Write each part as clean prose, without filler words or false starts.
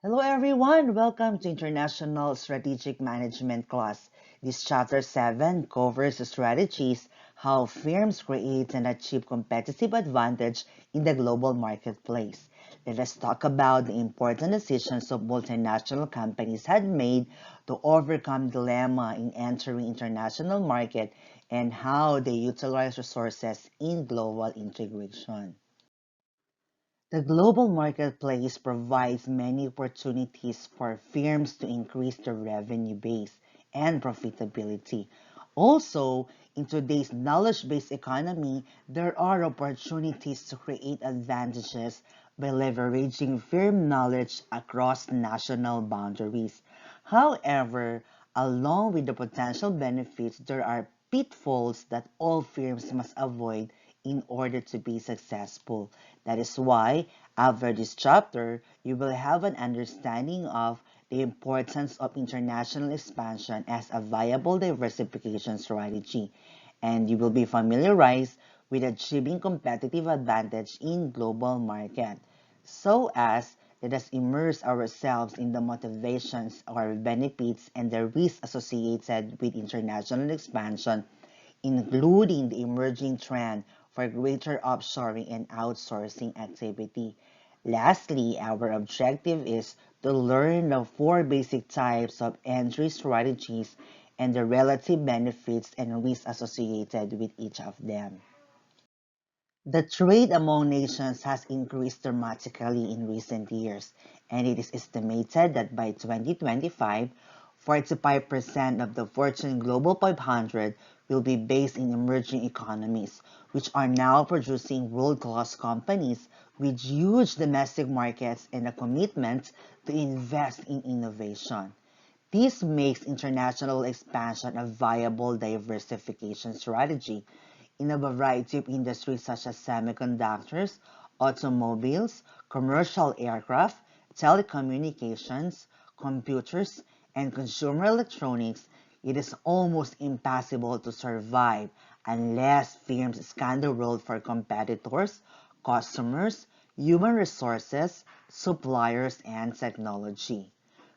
Hello everyone, welcome to International Strategic Management class. This chapter 7 covers the strategies how firms create and achieve competitive advantage in the global marketplace. Let us talk about the important decisions of multinational companies had made to overcome dilemma in entering international market and how they utilize resources in global integration. The global marketplace provides many opportunities for firms to increase their revenue base and profitability. Also, in today's knowledge-based economy, there are opportunities to create advantages by leveraging firm knowledge across national boundaries. However, along with the potential benefits, there are pitfalls that all firms must avoid in order to be successful. That is why, after this chapter, you will have an understanding of the importance of international expansion as a viable diversification strategy, and you will be familiarized with achieving competitive advantage in global market. So as let us immerse ourselves in the motivations or benefits and the risks associated with international expansion, including the emerging trend for greater offshoring and outsourcing activity. Lastly, our objective is to learn the four basic types of entry strategies and the relative benefits and risks associated with each of them. The trade among nations has increased dramatically in recent years, and it is estimated that by 2025, 45% of the Fortune Global 500 will be based in emerging economies, which are now producing world-class companies with huge domestic markets and a commitment to invest in innovation. This makes international expansion a viable diversification strategy in a variety of industries such as semiconductors, automobiles, commercial aircraft, telecommunications, computers, and consumer electronics. It is almost impossible to survive unless firms scan the world for competitors, customers, human resources, suppliers, and technology.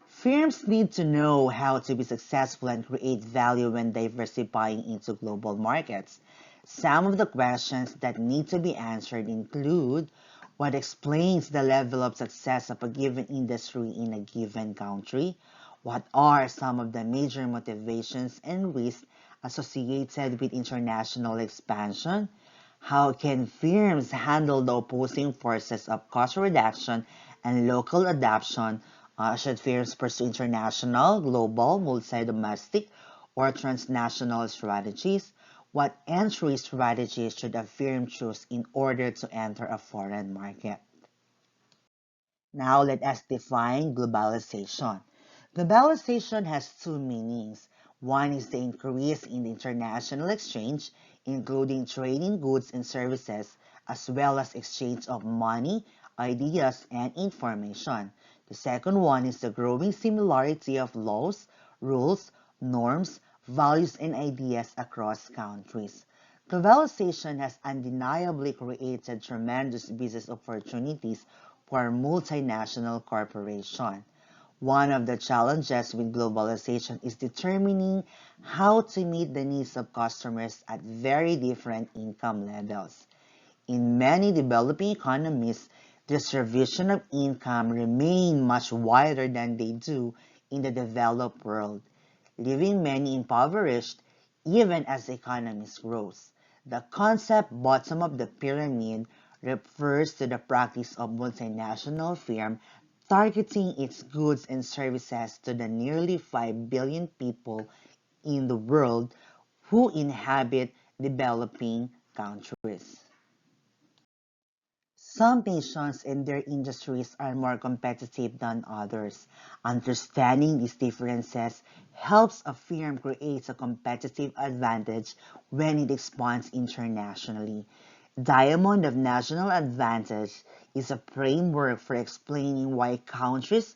Firms need to know how to be successful and create value when diversifying into global markets. Some of the questions that need to be answered include what explains the level of success of a given industry in a given country, what are some of the major motivations and risks associated with international expansion, how can firms handle the opposing forces of cost reduction and local adoption? Should firms pursue international, global, multi-domestic, or transnational strategies? What entry strategies should a firm choose in order to enter a foreign market? Now let us define globalization. Globalization has two meanings. One is the increase in the international exchange, including trading goods and services, as well as exchange of money, ideas, and information. The second one is the growing similarity of laws, rules, norms, values, and ideas across countries. Globalization has undeniably created tremendous business opportunities for multinational corporations. One of the challenges with globalization is determining how to meet the needs of customers at very different income levels. In many developing economies, distribution of income remain much wider than they do in the developed world, leaving many impoverished even as economies grow. The concept bottom of the pyramid refers to the practice of multinational firm targeting its goods and services to the nearly 5 billion people in the world who inhabit developing countries. Some nations and their industries are more competitive than others. Understanding these differences helps a firm create a competitive advantage when it expands internationally. Diamond of National Advantage is a framework for explaining why countries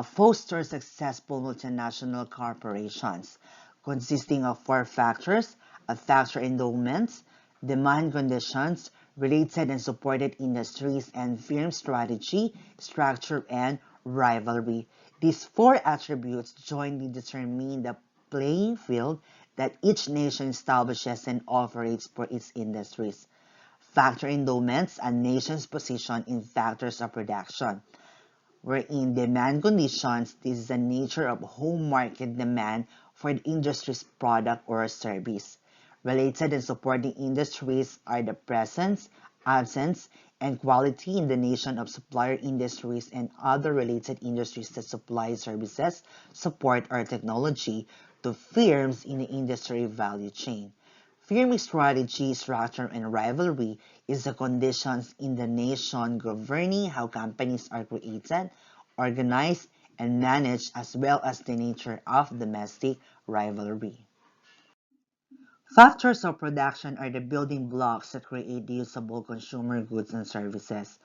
foster successful multinational corporations, consisting of four factors: a factor endowments, demand conditions, related and supported industries, and firm strategy, structure, and rivalry. These four attributes jointly determine the playing field that each nation establishes and operates for its industries. Factor endowments a nation's position in factors of production, wherein demand conditions, this is the nature of home market demand for the industry's product or service. Related and supporting industries are the presence, absence, and quality in the nation of supplier industries and other related industries that supply services, support, or technology to firms in the industry value chain. Firm strategy, structure, and rivalry is the conditions in the nation governing how companies are created, organized, and managed, as well as the nature of domestic rivalry. Factors of production are the building blocks that create usable consumer goods and services.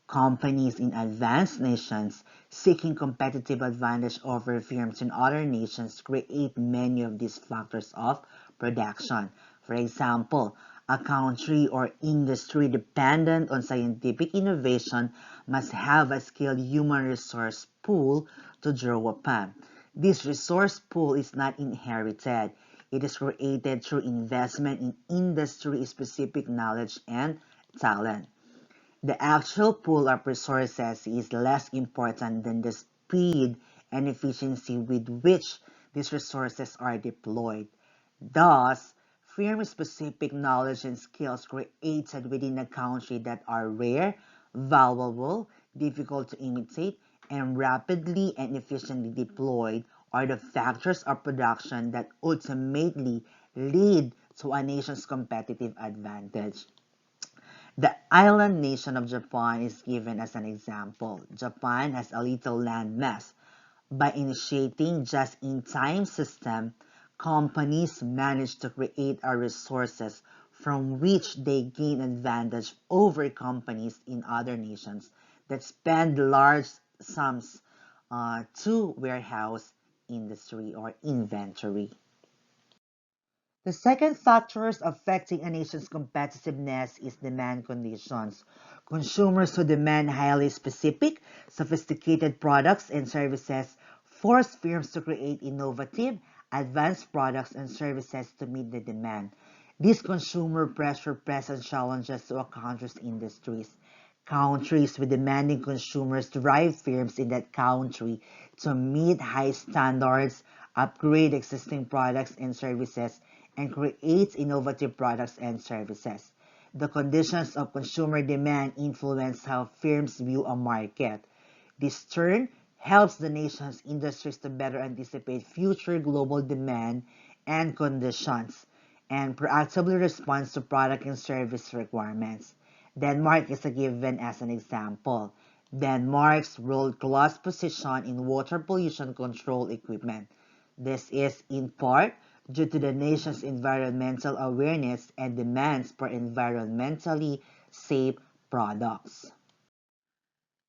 Companies in advanced nations seeking competitive advantage over firms in other nations create many of these factors of production. For example, a country or industry dependent on scientific innovation must have a skilled human resource pool to draw upon. This resource pool is not inherited. It is created through investment in industry-specific knowledge and talent. The actual pool of resources is less important than the speed and efficiency with which these resources are deployed. Thus, firm-specific knowledge and skills created within a country that are rare, valuable, difficult to imitate, and rapidly and efficiently deployed are the factors of production that ultimately lead to a nation's competitive advantage. The island nation of Japan is given as an example. Japan has a little land mass. By initiating just-in-time system, companies manage to create a resources from which they gain advantage over companies in other nations that spend large sums to warehouse industry or inventory. The second factors affecting a nation's competitiveness is demand conditions. Consumers who demand highly specific, sophisticated products and services force firms to create innovative, advanced products and services to meet the demand. This consumer pressure presents challenges to a country's industries. Countries with demanding consumers drive firms in that country to meet high standards, upgrade existing products and services, and create innovative products and services. The conditions of consumer demand influence how firms view a market. This turn helps the nation's industries to better anticipate future global demand and conditions and proactively respond to product and service requirements. Denmark is a given as an example. Denmark's world-class position in water pollution control equipment. This is in part due to the nation's environmental awareness and demands for environmentally safe products.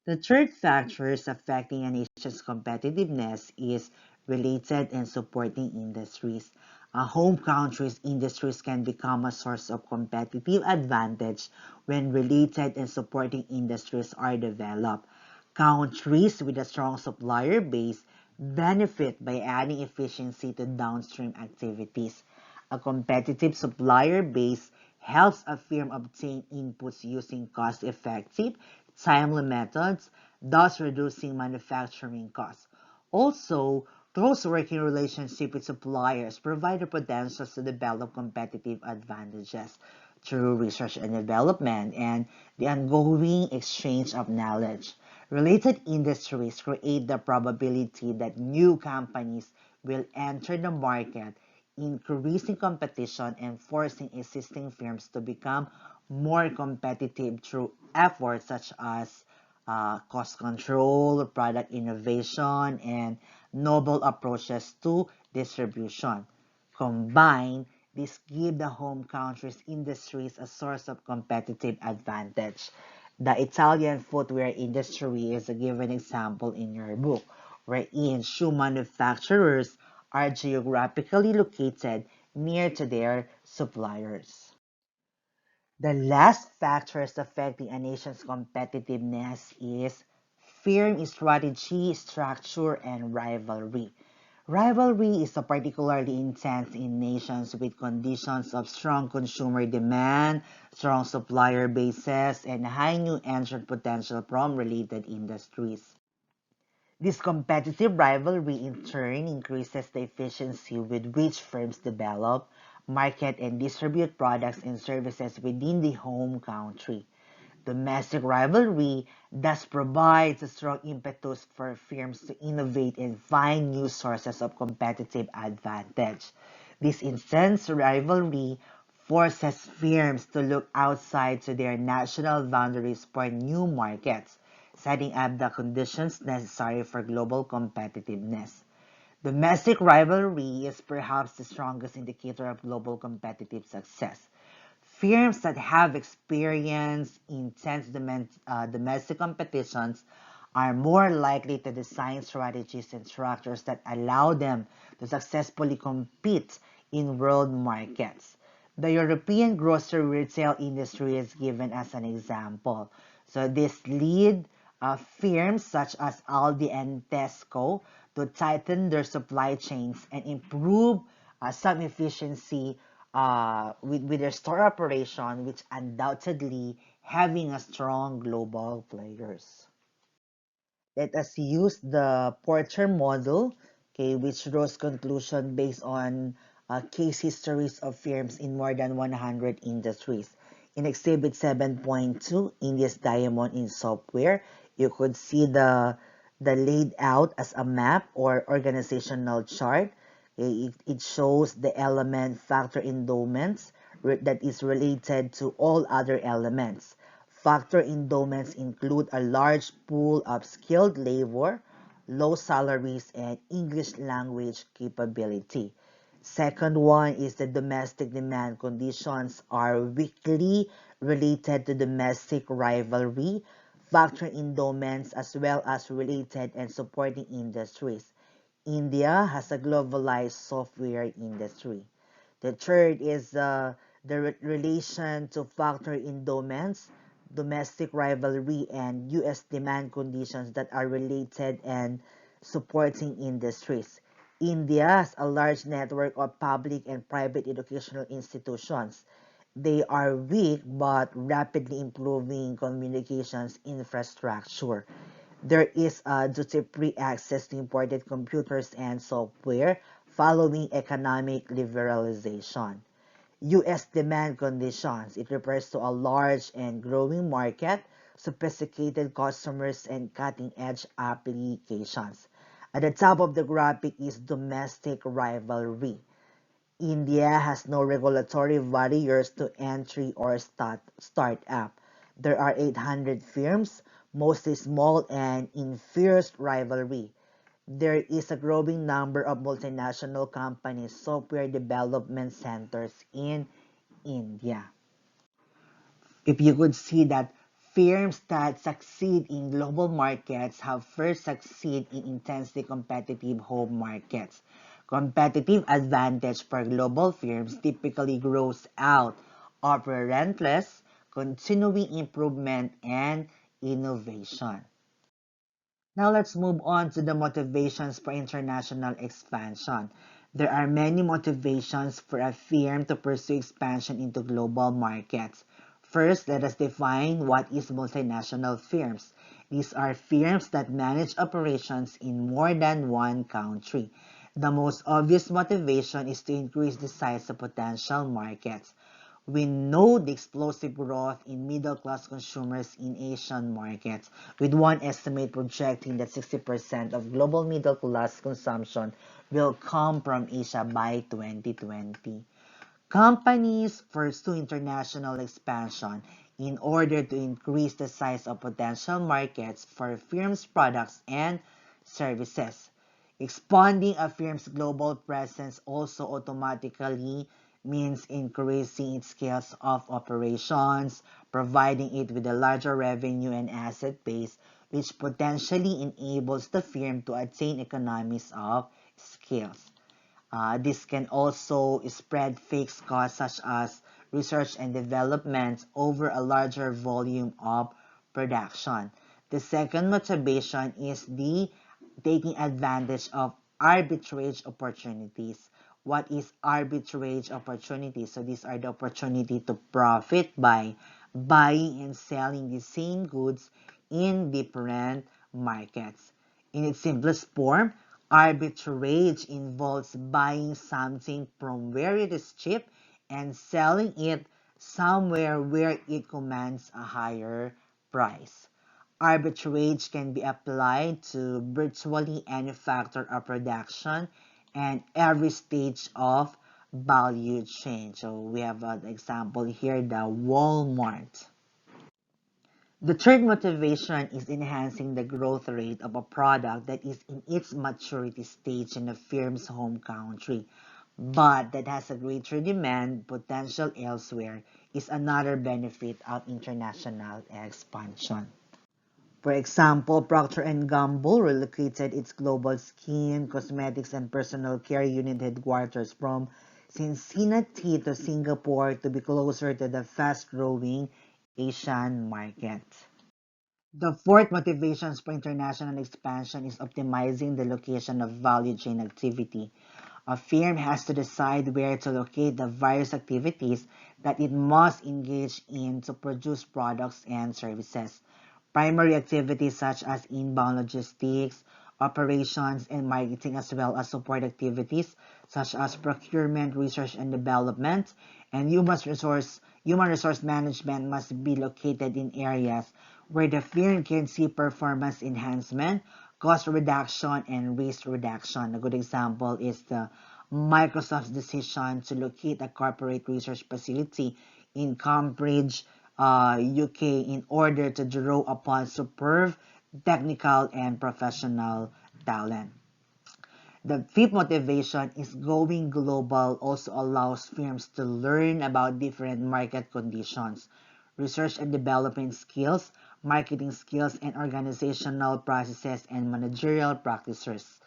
The third factors affecting a nation's competitiveness is related and supporting industries. A home country's industries can become a source of competitive advantage when related and supporting industries are developed. Countries with a strong supplier base benefit by adding efficiency to downstream activities. A competitive supplier base helps a firm obtain inputs using cost-effective, timely methods, thus reducing manufacturing costs. Also, close working relationship with suppliers provide the potential to develop competitive advantages through research and development and the ongoing exchange of knowledge. Related industries create the probability that new companies will enter the market, increasing competition and forcing existing firms to become more competitive through efforts such as cost control, product innovation, and novel approaches to distribution. Combined, this give the home country's industries a source of competitive advantage. The Italian footwear industry is a given example in your book, wherein shoe manufacturers are geographically located near to their suppliers. The last factors affecting a nation's competitiveness is firm strategy, structure, and rivalry. Rivalry is a particularly intense in nations with conditions of strong consumer demand, strong supplier bases, and high new entrant potential from related industries. This competitive rivalry in turn increases the efficiency with which firms develop, market, and distribute products and services within the home country. Domestic rivalry thus provides a strong impetus for firms to innovate and find new sources of competitive advantage. This intense rivalry forces firms to look outside to their national boundaries for new markets, setting up the conditions necessary for global competitiveness. Domestic rivalry is perhaps the strongest indicator of global competitive success. Firms that have experienced intense domestic competitions are more likely to design strategies and structures that allow them to successfully compete in world markets. The European grocery retail industry is given as an example. So this lead firms such as Aldi and Tesco to tighten their supply chains and improve some efficiency with their store operation, which undoubtedly having a strong global players. Let us use the Porter model, okay, which draws conclusion based on case histories of firms in more than 100 industries. In Exhibit 7.2, India's Diamond in Software, you could see the laid out as a map or organizational chart. It shows the element factor endowments that is related to all other elements. Factor endowments include a large pool of skilled labor, low salaries, and English language capability. Second one is the domestic demand conditions are weakly related to domestic rivalry, factor endowments as well as related and supporting industries. India has a globalized software industry. The third is the relation to factor endowments, domestic rivalry, and U.S. demand conditions that are related and supporting industries. India has a large network of public and private educational institutions. They are weak but rapidly improving communications infrastructure. There is a duty-free access to imported computers and software following economic liberalization. U.S. demand conditions. It refers to a large and growing market, sophisticated customers, and cutting-edge applications. At the top of the graphic is domestic rivalry. India has no regulatory barriers to entry or start up. There are 800 firms, mostly small and in fierce rivalry. There is a growing number of multinational companies, software development centers in India. If you could see that firms that succeed in global markets have first succeed in intensely competitive home markets. Competitive advantage for global firms typically grows out of relentless, continuing improvement and innovation. Now let's move on to the motivations for international expansion. There are many motivations for a firm to pursue expansion into global markets. First, let us define what is multinational firms. These are firms that manage operations in more than one country. The most obvious motivation is to increase the size of potential markets. We know the explosive growth in middle-class consumers in Asian markets, with one estimate projecting that 60% of global middle-class consumption will come from Asia by 2020. Companies pursue international expansion in order to increase the size of potential markets for firms' products and services. Expanding a firm's global presence also automatically means increasing its scales of operations, providing it with a larger revenue and asset base, which potentially enables the firm to attain economies of scales. This can also spread fixed costs such as research and development over a larger volume of production. The second motivation is the taking advantage of arbitrage opportunities. What is arbitrage opportunities? So these are the opportunity to profit by buying and selling the same goods in different markets. In its simplest form, arbitrage involves buying something from where it is cheap and selling it somewhere where it commands a higher price. Arbitrage can be applied to virtually any factor of production and every stage of value chain. So we have an example here, the Walmart. The third motivation is enhancing the growth rate of a product that is in its maturity stage in a firm's home country, but that has a greater demand potential elsewhere is another benefit of international expansion. For example, Procter& Gamble relocated its global skin, cosmetics, and personal care unit headquarters from Cincinnati to Singapore to be closer to the fast-growing Asian market. The fourth motivations for international expansion is optimizing the location of value chain activity. A firm has to decide where to locate the various activities that it must engage in to produce products and services. Primary activities such as inbound logistics, operations, and marketing, as well as support activities such as procurement, research and development, and human resource management must be located in areas where the firm can see performance enhancement, cost reduction, and risk reduction. A good example is the Microsoft's decision to locate a corporate research facility in Cambridge, UK, in order to draw upon superb technical and professional talent. The fifth motivation is going global also allows firms to learn about different market conditions, research and development skills, marketing skills, and organizational processes and managerial practices.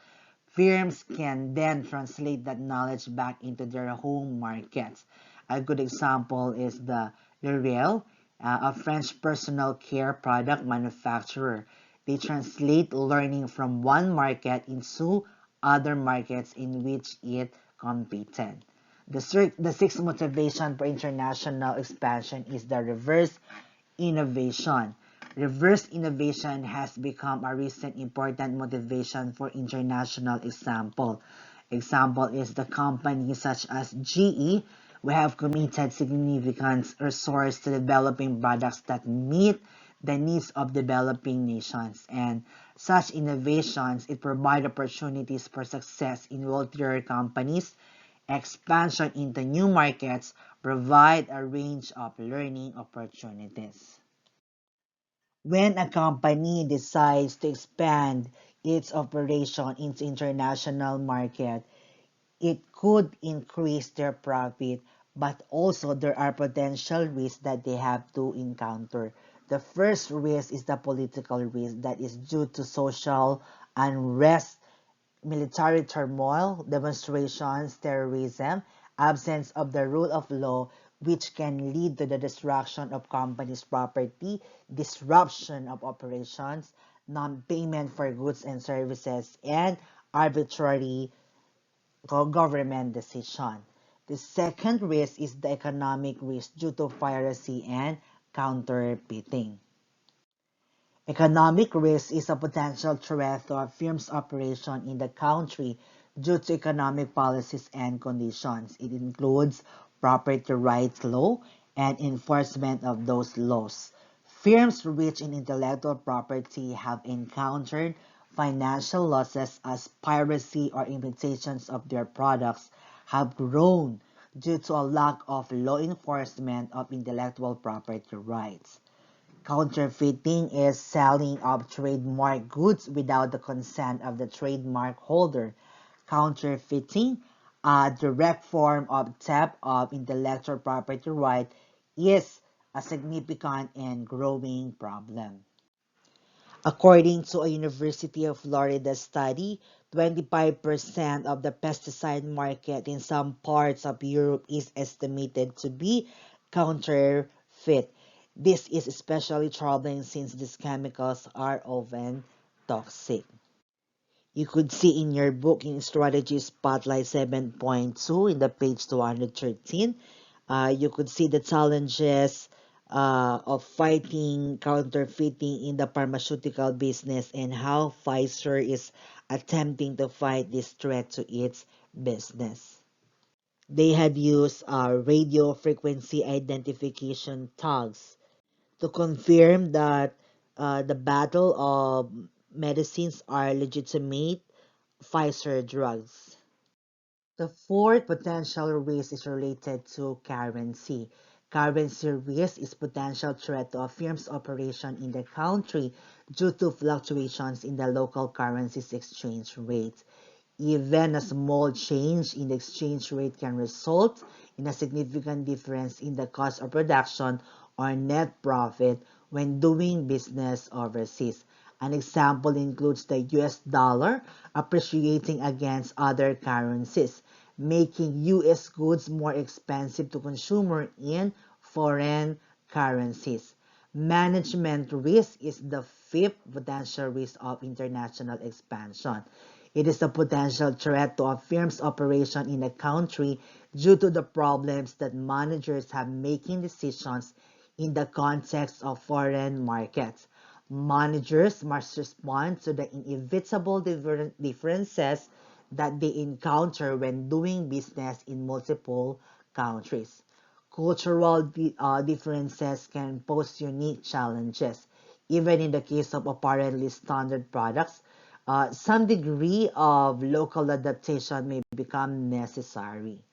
Firms can then translate that knowledge back into their home markets. A good example is the L'Oreal, a French personal care product manufacturer. They translate learning from one market into other markets in which it competed. The sixth motivation for international expansion is the reverse innovation. Reverse innovation has become a recent important motivation for international example. Example is the companies such as GE who have committed significant resource to developing products that meet the needs of developing nations. And such innovations, it provide opportunities for success in wealthier companies. Expansion into new markets provide a range of learning opportunities. When a company decides to expand its operation into international market, it could increase their profit, but also there are potential risks that they have to encounter. The first risk is the political risk that is due to social unrest, military turmoil, demonstrations, terrorism, absence of the rule of law, which can lead to the destruction of companies' property, disruption of operations, non-payment for goods and services, and arbitrary government decision. The second risk is the economic risk due to piracy and counterfeiting. Economic risk is a potential threat to a firm's operation in the country due to economic policies and conditions. It includes property rights law and enforcement of those laws. Firms rich in intellectual property have encountered financial losses as piracy or imitations of their products have grown due to a lack of law enforcement of intellectual property rights. Counterfeiting is selling of trademark goods without the consent of the trademark holder. Counterfeiting, a direct form of theft of intellectual property right, is a significant and growing problem. According to a University of Florida study, 25% of the pesticide market in some parts of Europe is estimated to be counterfeit. This is especially troubling since these chemicals are often toxic. You could see in your booking strategy spotlight 7.2 in the page 213. You could see the challenges of fighting counterfeiting in the pharmaceutical business and how Pfizer is attempting to fight this threat to its business. They have used radio frequency identification tags to confirm that the battle of medicines are legitimate Pfizer drugs. The fourth potential risk is related to currency. Currency risk is potential threat to a firm's operation in the country due to fluctuations in the local currency's exchange rate. Even a small change in the exchange rate can result in a significant difference in the cost of production or net profit when doing business overseas. An example includes the US dollar appreciating against other currencies, making US goods more expensive to consumer in foreign currencies. Management risk is the fifth potential risk of international expansion. It is a potential threat to a firm's operation in a country due to the problems that managers have making decisions in the context of foreign markets. Managers must respond to the inevitable differences that they encounter when doing business in multiple countries. Cultural differences can pose unique challenges. Even in the case of apparently standard products, some degree of local adaptation may become necessary.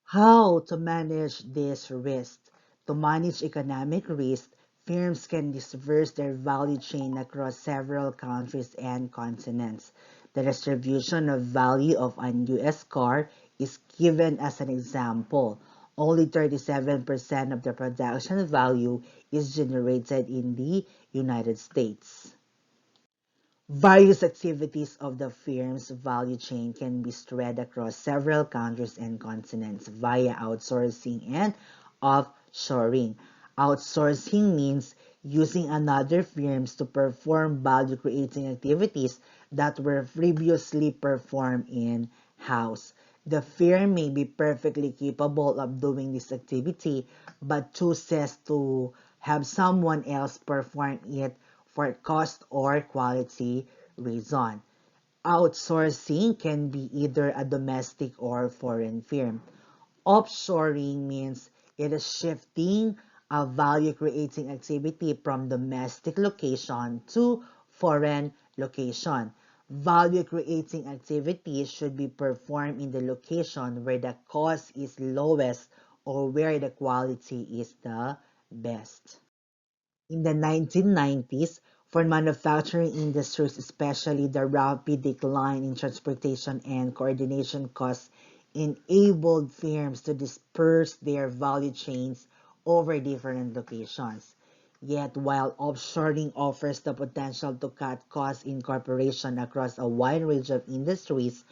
How to manage this risk? To manage economic risk, firms can disperse their value chain across several countries and continents. The distribution of value of an US car is given as an example. Only 37% of the production value is generated in the United States. Various activities of the firm's value chain can be spread across several countries and continents via outsourcing and offshoring. Outsourcing means using another firms to perform value-creating activities that were previously performed in-house. The firm may be perfectly capable of doing this activity but chooses to have someone else perform it for cost or quality reason. Outsourcing can be either a domestic or foreign firm. Offshoring means it is shifting a value creating activity from domestic location to foreign location. Value creating activities should be performed in the location where the cost is lowest or where the quality is the best. In the 1990s, for manufacturing industries, especially the rapid decline in transportation and coordination costs enabled firms to disperse their value chains over different locations. Yet, while offshoring offers the potential to cut costs in corporation across a wide range of industries,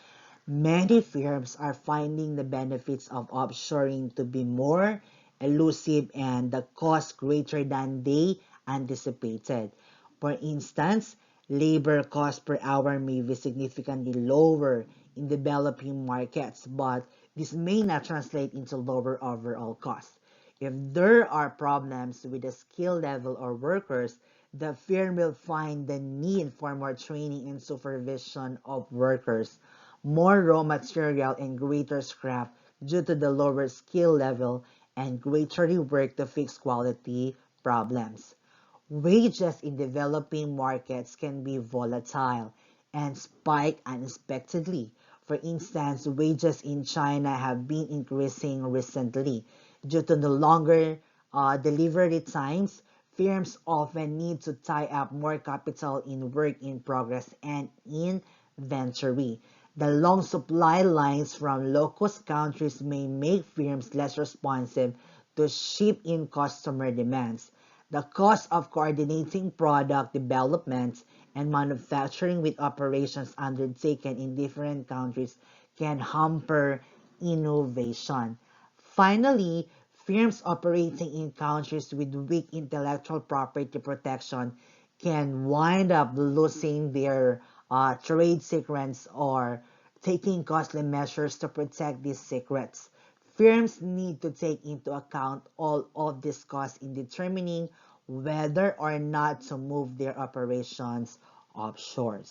many firms are finding the benefits of offshoring to be more elusive and the cost greater than they anticipated. For instance, labor cost per hour may be significantly lower in developing markets, but this may not translate into lower overall costs. If there are problems with the skill level or workers, the firm will find the need for more training and supervision of workers, more raw material and greater scrap due to the lower skill level and greater rework to fix quality problems. Wages in developing markets can be volatile and spike unexpectedly. For instance, wages in China have been increasing recently due to the longer delivery times. Firms often need to tie up more capital in work in progress and inventory. The long supply lines from low-cost countries may make firms less responsive to ship-in customer demands. The cost of coordinating product development and manufacturing with operations undertaken in different countries can hamper innovation. Finally, Firms operating in countries with weak intellectual property protection can wind up losing their trade secrets or taking costly measures to protect these secrets. Firms need to take into account all of these costs in determining whether or not to move their operations offshore.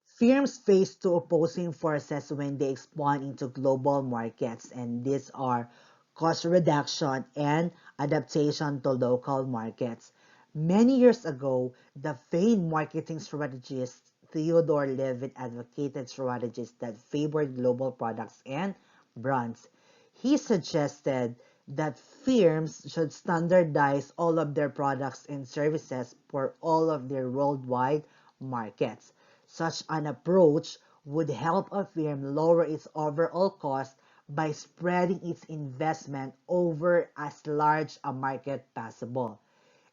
Firms face two opposing forces when they expand into global markets, and these are cost reduction and adaptation to local markets. Many years ago, the famed marketing strategist Theodore Levitt advocated strategies that favored global products and brands. He suggested that firms should standardize all of their products and services for all of their worldwide markets. Such an approach would help a firm lower its overall cost by spreading its investment over as large a market possible.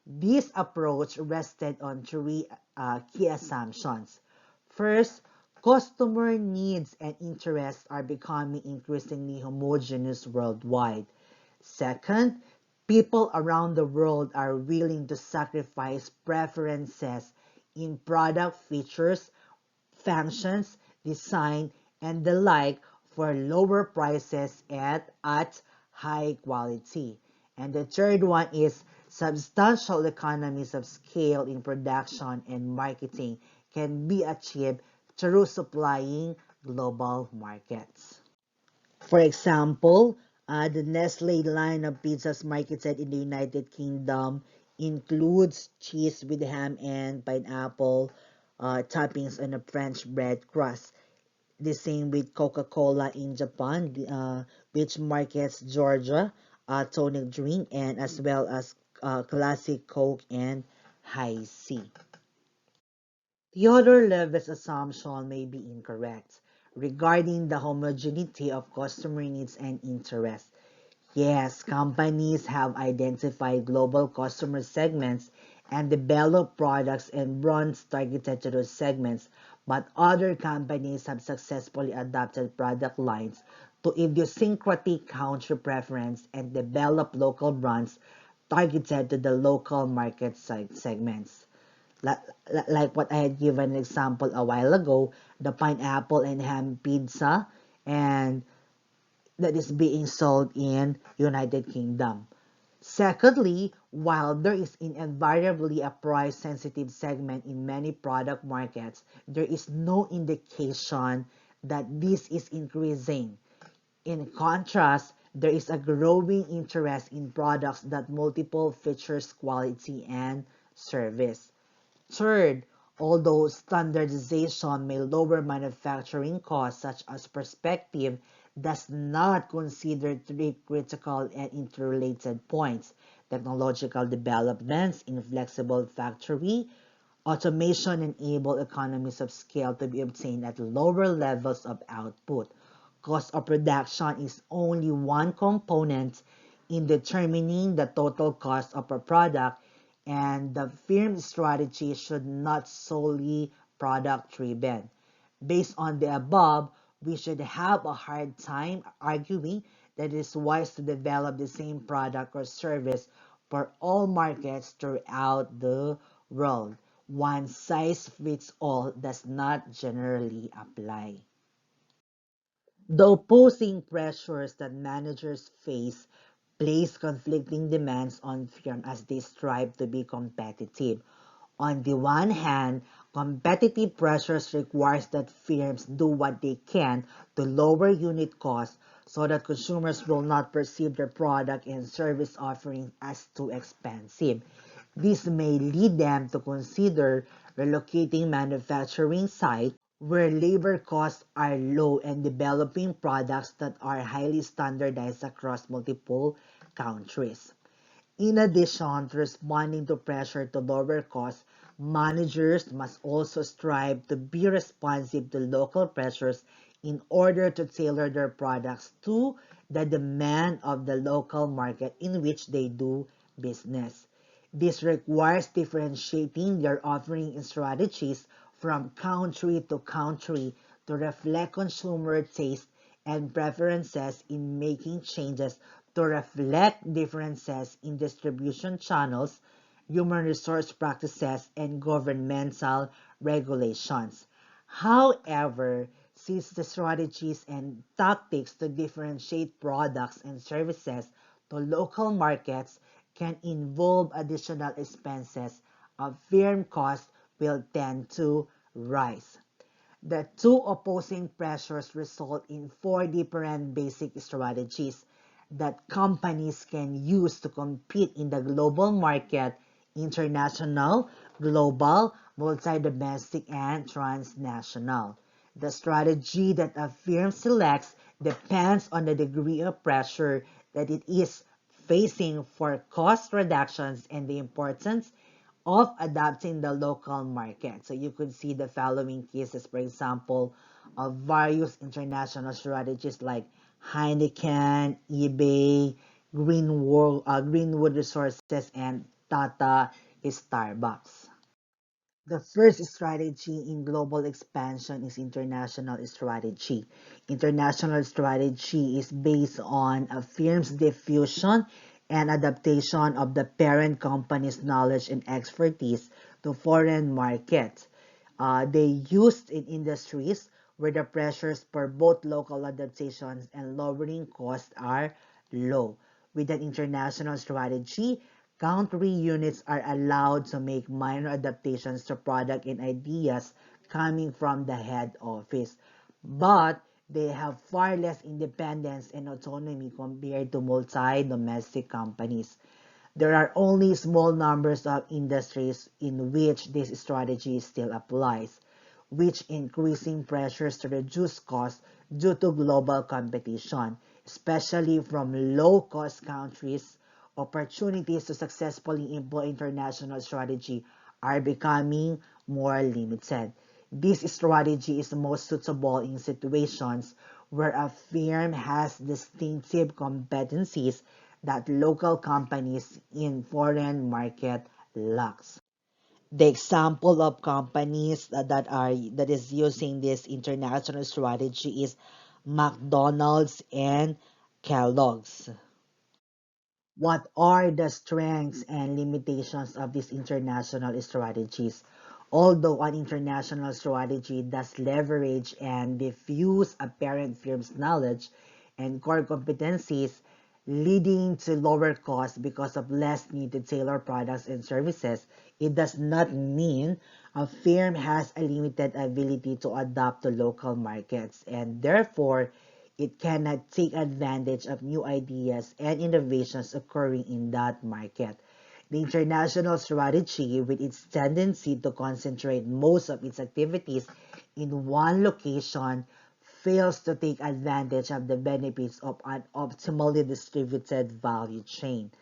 This approach rested on three key assumptions. First, customer needs and interests are becoming increasingly homogeneous worldwide. Second, people around the world are willing to sacrifice preferences in product features, functions, design, and the like for lower prices at high quality. And the third one is substantial economies of scale in production and marketing can be achieved through supplying global markets. For example, the Nestle line of pizzas marketed in the United Kingdom includes cheese with ham and pineapple toppings on a French bread crust. The same with Coca-Cola in Japan, which markets Georgia tonic drink, and as well as classic Coke and High C. Theodore Levitt's assumption may be incorrect regarding the homogeneity of customer needs and interests. Yes, companies have identified global customer segments and developed products and brands targeted to those segments, but other companies have successfully adapted product lines to idiosyncratic country preference and developed local brands targeted to the local market segments. Like what I had given an example a while ago, the pineapple and ham pizza, and that is being sold in United Kingdom. Secondly, while there is invariably a price-sensitive segment in many product markets, there is no indication that this is increasing. In contrast, there is a growing interest in products that multiple features quality and service. Third, although standardization may lower manufacturing costs, such as perspective does not consider three critical and interrelated points: technological developments in flexible factory, automation enable economies of scale to be obtained at lower levels of output. Cost of production is only one component in determining the total cost of a product, and the firm's strategy should not solely product-driven. Based on the above, we should have a hard time arguing that it is wise to develop the same product or service for all markets throughout the world. One size fits all does not generally apply. The opposing pressures that managers face place conflicting demands on firms as they strive to be competitive. On the one hand, competitive pressures requires that firms do what they can to lower unit costs so that consumers will not perceive their product and service offering as too expensive. This may lead them to consider relocating manufacturing sites where labor costs are low and developing products that are highly standardized across multiple countries. In addition to responding to pressure to lower costs, managers must also strive to be responsive to local pressures in order to tailor their products to the demand of the local market in which they do business. This requires differentiating their offering strategies from country to country to reflect consumer taste and preferences in making changes to reflect differences in distribution channels, human resource practices, and governmental regulations. However, since the strategies and tactics to differentiate products and services to local markets can involve additional expenses, a firm cost will tend to rise. The two opposing pressures result in four different basic strategies that companies can use to compete in the global market: international, global, multi-domestic, and transnational. The strategy that a firm selects depends on the degree of pressure that it is facing for cost reductions and the importance of adapting the local market. So you could see the following cases, for example, of various international strategies like Heineken, eBay, Greenwood Resources, and Tata Starbucks. The first strategy in global expansion is international strategy. International strategy is based on a firm's diffusion and adaptation of the parent company's knowledge and expertise to foreign markets. They used in industries where the pressures for both local adaptations and lowering costs are low. With an international strategy, country units are allowed to make minor adaptations to product and ideas coming from the head office, but they have far less independence and autonomy compared to multi-domestic companies. There are only small numbers of industries in which this strategy still applies, which increasing pressures to reduce costs due to global competition, especially from low-cost countries. Opportunities to successfully employ international strategy are becoming more limited. This strategy is most suitable in situations where a firm has distinctive competencies that local companies in foreign market lacks. The example of companies that is using this international strategy is McDonald's and Kellogg's. What are the strengths and limitations of these international strategies? Although an international strategy does leverage and diffuse a parent firm's knowledge and core competencies, leading to lower costs because of less need to tailor products and services, it does not mean a firm has a limited ability to adapt to local markets, and therefore it cannot take advantage of new ideas and innovations occurring in that market. The international strategy, with its tendency to concentrate most of its activities in one location, fails to take advantage of the benefits of an optimally distributed value chain.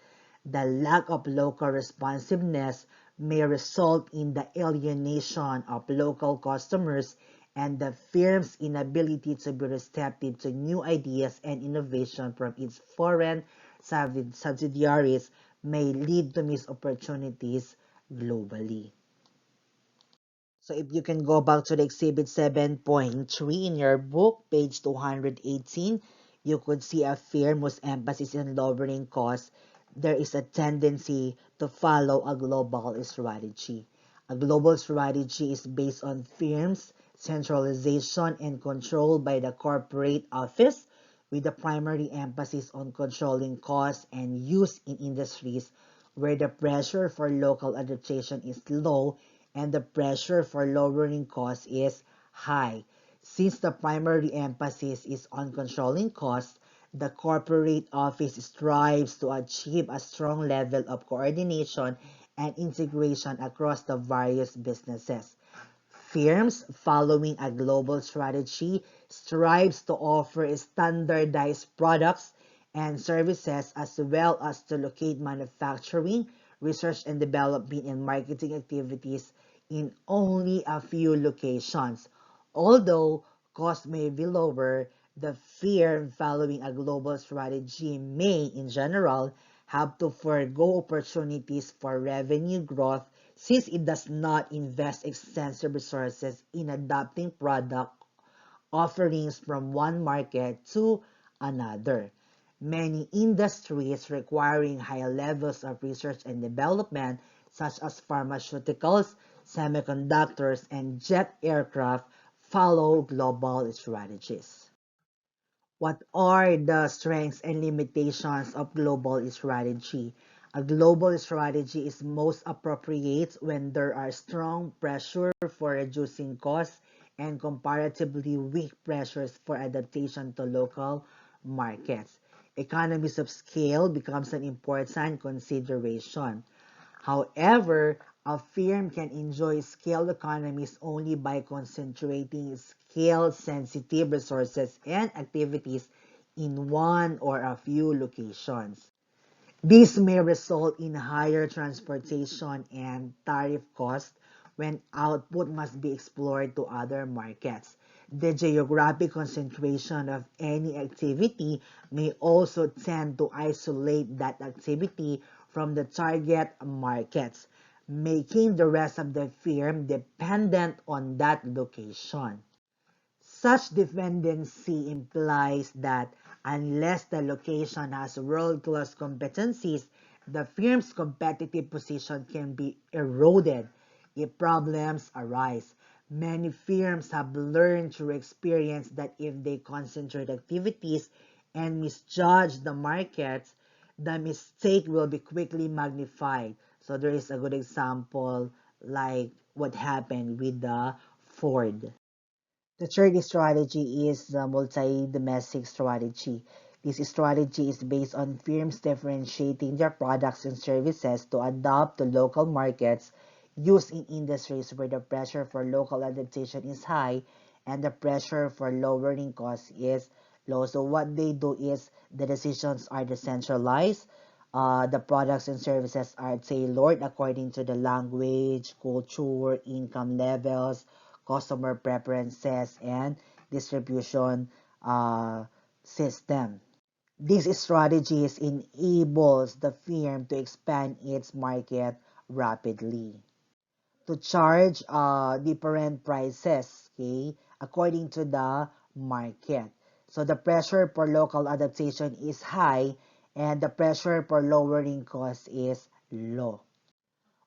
The lack of local responsiveness may result in the alienation of local customers, and the firm's inability to be receptive to new ideas and innovation from its foreign subsidiaries may lead to missed opportunities globally. So if you can go back to the exhibit 7.3 in your book, page 218, you could see a firm whose emphasis on lowering costs. There is a tendency to follow a global strategy. A global strategy is based on firms' centralization and control by the corporate office, with the primary emphasis on controlling costs and use in industries where the pressure for local adaptation is low and the pressure for lowering costs is high. Since the primary emphasis is on controlling costs, the corporate office strives to achieve a strong level of coordination and integration across the various businesses. Firms following a global strategy strives to offer standardized products and services, as well as to locate manufacturing, research and development, and marketing activities in only a few locations. Although costs may be lower, the firm following a global strategy may, in general, have to forego opportunities for revenue growth since it does not invest extensive resources in adapting product offerings from one market to another. Many industries requiring high levels of research and development, such as pharmaceuticals, semiconductors, and jet aircraft, follow global strategies. What are the strengths and limitations of global strategy? A global strategy is most appropriate when there are strong pressure for reducing costs and comparatively weak pressures for adaptation to local markets. Economies of scale becomes an important consideration. However, a firm can enjoy scale economies only by concentrating scale-sensitive resources and activities in one or a few locations. This may result in higher transportation and tariff costs when output must be explored to other markets. The geographic concentration of any activity may also tend to isolate that activity from the target markets, making the rest of the firm dependent on that location. Such dependency implies that unless the location has world-class competencies, the firm's competitive position can be eroded if problems arise. Many firms have learned through experience that if they concentrate activities and misjudge the markets, the mistake will be quickly magnified. So there is a good example like what happened with the Ford. The third strategy is the multi-domestic strategy. This strategy is based on firms differentiating their products and services to adapt to local markets used in industries where the pressure for local adaptation is high and the pressure for lowering costs is low. So what they do is the decisions are decentralized. The products and services are tailored according to the language, culture, income levels, customer preferences, and distribution system. These strategies enables the firm to expand its market rapidly, to charge different prices, okay, according to the market. So the pressure for local adaptation is high and the pressure for lowering costs is low.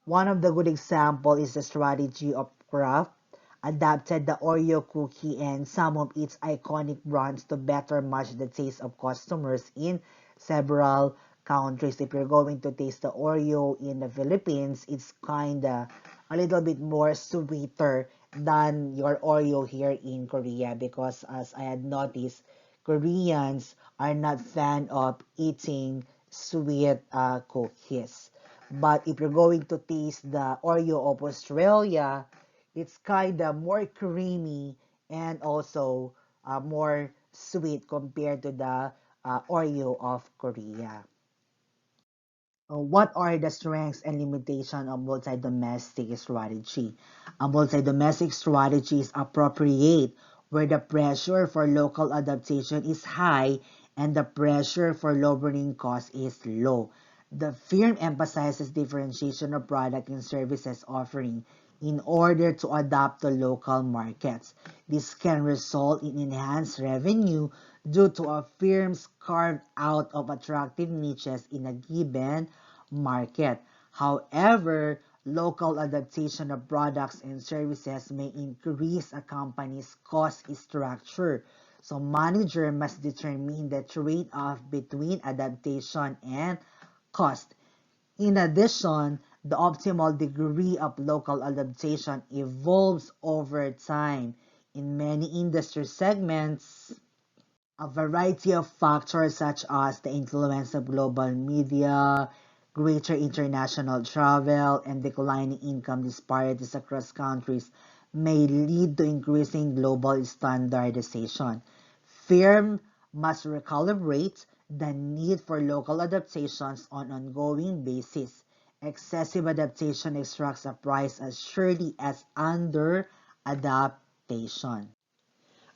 One of the good example is the strategy of Kraft adapted the Oreo cookie and some of its iconic brands to better match the taste of customers in several countries. If you're going to taste the Oreo in the Philippines, it's kinda a little bit more sweeter than your Oreo here in Korea because as I had noticed, Koreans are not fan of eating sweet cookies. But if you're going to taste the Oreo of Australia, it's kind of more creamy and also more sweet compared to the Oreo of Korea. What are the strengths and limitations of multi-domestic strategy? A multi-domestic strategy is appropriate where the pressure for local adaptation is high and the pressure for lowering costs is low. The firm emphasizes differentiation of product and services offering in order to adapt to local markets. This can result in enhanced revenue due to a firm's carved out of attractive niches in a given market. However, local adaptation of products and services may increase a company's cost structure. So manager must determine the trade-off between adaptation and cost. In addition, the optimal degree of local adaptation evolves over time. In many industry segments, a variety of factors such as the influence of global media, greater international travel, and declining income disparities across countries may lead to increasing global standardization. Firm must recalibrate the need for local adaptations on an ongoing basis. Excessive adaptation extracts a price as surely as under adaptation.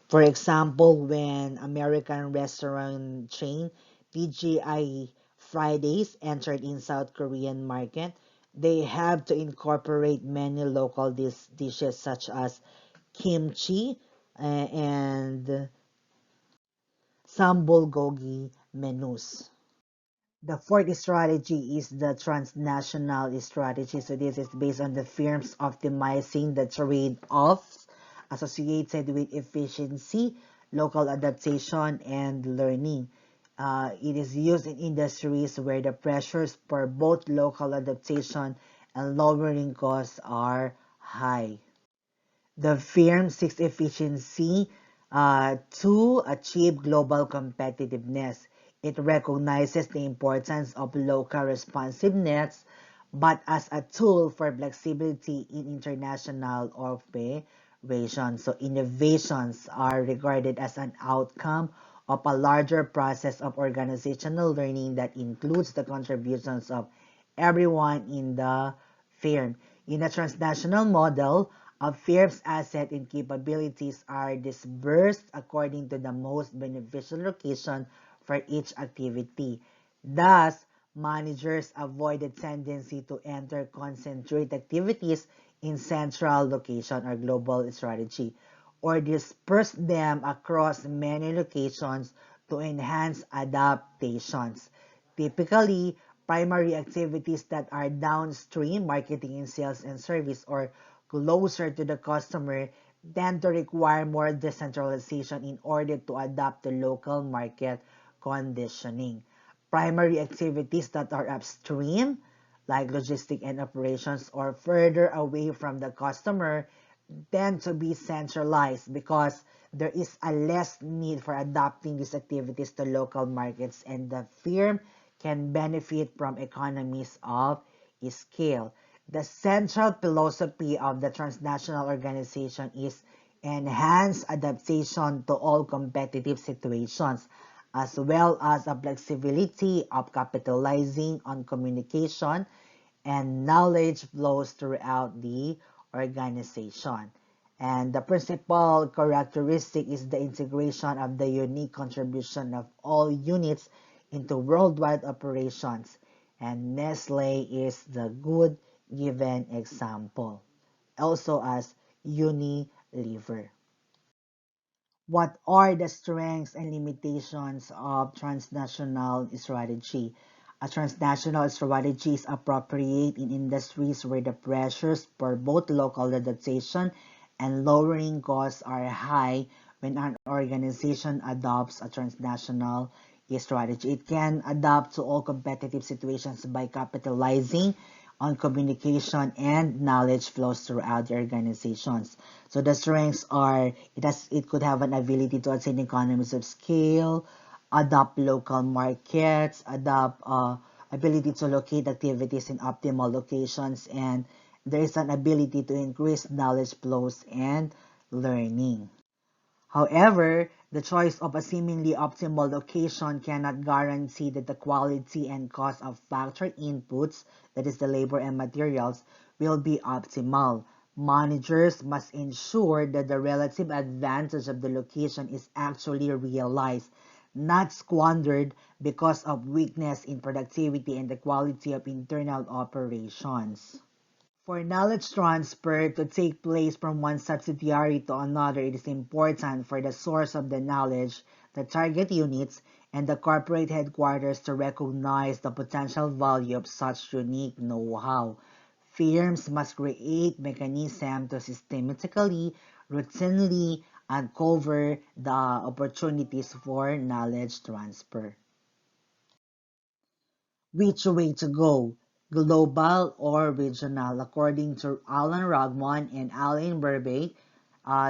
For example, when American restaurant chain TGI Fridays entered in South Korean market, they have to incorporate many local dishes such as kimchi and some bulgogi menus. The fourth strategy is the transnational strategy. So this is based on the firms optimizing the trade-offs associated with efficiency, local adaptation, and learning. It is used in industries where the pressures for both local adaptation and lowering costs are high. The firm seeks efficiency to achieve global competitiveness. It recognizes the importance of local responsiveness, but as a tool for flexibility in international operations. So innovations are regarded as an outcome of a larger process of organizational learning that includes the contributions of everyone in the firm. In a transnational model, a firm's assets and capabilities are dispersed according to the most beneficial location for each activity. Thus, managers avoid the tendency to enter concentrate activities in central location or global strategy, or disperse them across many locations to enhance adaptations. Typically, primary activities that are downstream, marketing and sales and service, or closer to the customer tend to require more decentralization in order to adapt to local market conditioning. Primary activities that are upstream, like logistic and operations, or further away from the customer, tend to be centralized because there is a less need for adapting these activities to local markets, and the firm can benefit from economies of scale. The central philosophy of the transnational organization is enhanced adaptation to all competitive situations, as well as the flexibility of capitalizing on communication and knowledge flows throughout the organization. And the principal characteristic is the integration of the unique contribution of all units into worldwide operations. And Nestle is the good given example, also as Unilever. What are the strengths and limitations of transnational strategy? A transnational strategy is appropriate in industries where the pressures for both local adaptation and lowering costs are high. When an organization adopts a transnational strategy, it can adapt to all competitive situations by capitalizing on communication and knowledge flows throughout the organizations. So the strengths are it could have an ability to attain economies of scale, adopt local markets, adopt ability to locate activities in optimal locations, and there is an ability to increase knowledge flows and learning. However, the choice of a seemingly optimal location cannot guarantee that the quality and cost of factor inputs, that is the labor and materials, will be optimal. Managers must ensure that the relative advantage of the location is actually realized, not squandered because of weakness in productivity and the quality of internal operations. For knowledge transfer to take place from one subsidiary to another, it is important for the source of the knowledge, the target units, and the corporate headquarters to recognize the potential value of such unique know-how. Firms must create mechanisms to systematically, routinely uncover the opportunities for knowledge transfer. Which way to go, global or regional? According to Alan Ragman and Alan Burbey,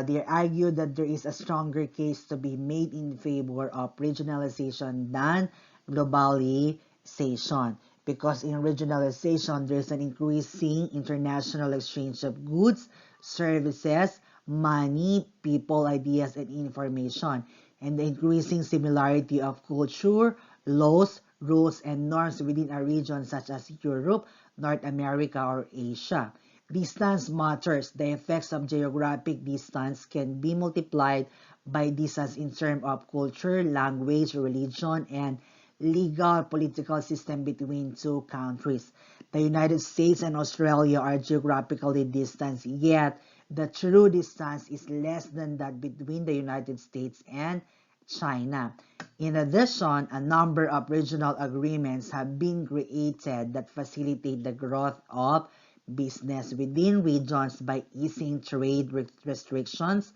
they argue that there is a stronger case to be made in favor of regionalization than globalization, because in regionalization there is an increasing international exchange of goods, services, money, people, ideas, and information, and the increasing similarity of culture, laws, rules, and norms within a region such as Europe, North America, or Asia. Distance matters. The effects of geographic distance can be multiplied by distance in terms of culture, language, religion, and legal political system between two countries. The United States and Australia are geographically distant, yet the true distance is less than that between the United States and China. In addition, a number of regional agreements have been created that facilitate the growth of business within regions by easing trade restrictions,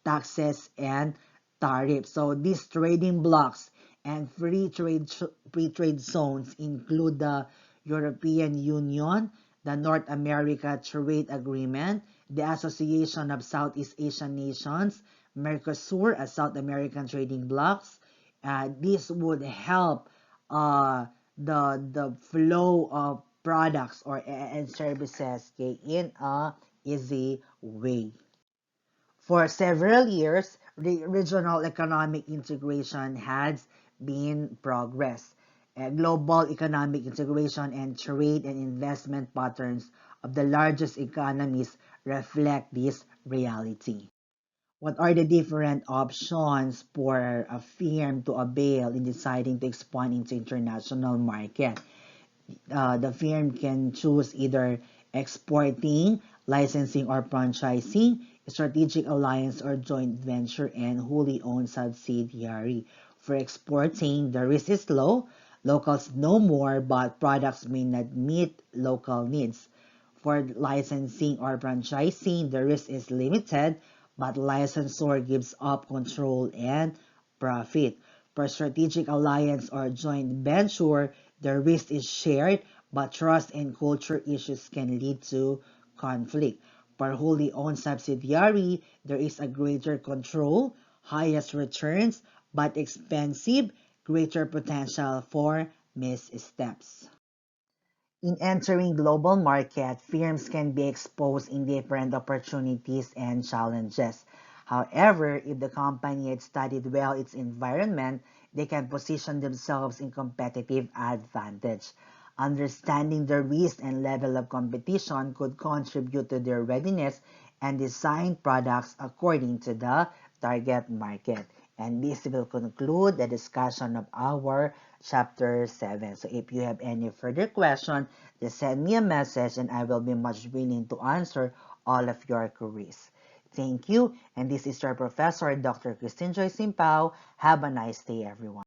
taxes, and tariffs. So these trading blocks and free trade zones include the European Union, the North America Trade Agreement, the Association of Southeast Asian Nations, Mercosur, a South American trading blocks. This would help the flow of products and services, okay, in a easy way. For several years, the regional economic integration has been progress. Global economic integration and trade and investment patterns of the largest economies reflect this reality. What are the different options for a firm to avail in deciding to expand into international market? The firm can choose either exporting, licensing or franchising, strategic alliance or joint venture, and wholly owned subsidiary. For exporting, the risk is low. Locals know more, but products may not meet local needs. For licensing or franchising, the risk is limited, but licensor gives up control and profit. For strategic alliance or joint venture, the risk is shared, but trust and culture issues can lead to conflict. For wholly owned subsidiary, there is a greater control, highest returns, but expensive, greater potential for missteps. In entering global market, firms can be exposed in different opportunities and challenges. However, if the company had studied well its environment, they can position themselves in competitive advantage. Understanding the risk and level of competition could contribute to their readiness and design products according to the target market. And this will conclude the discussion of our chapter 7. So if you have any further question, just send me a message and I will be much willing to answer all of your queries. Thank you, and this is your professor, Dr. Christine Joy Simpao. Have a nice day, everyone.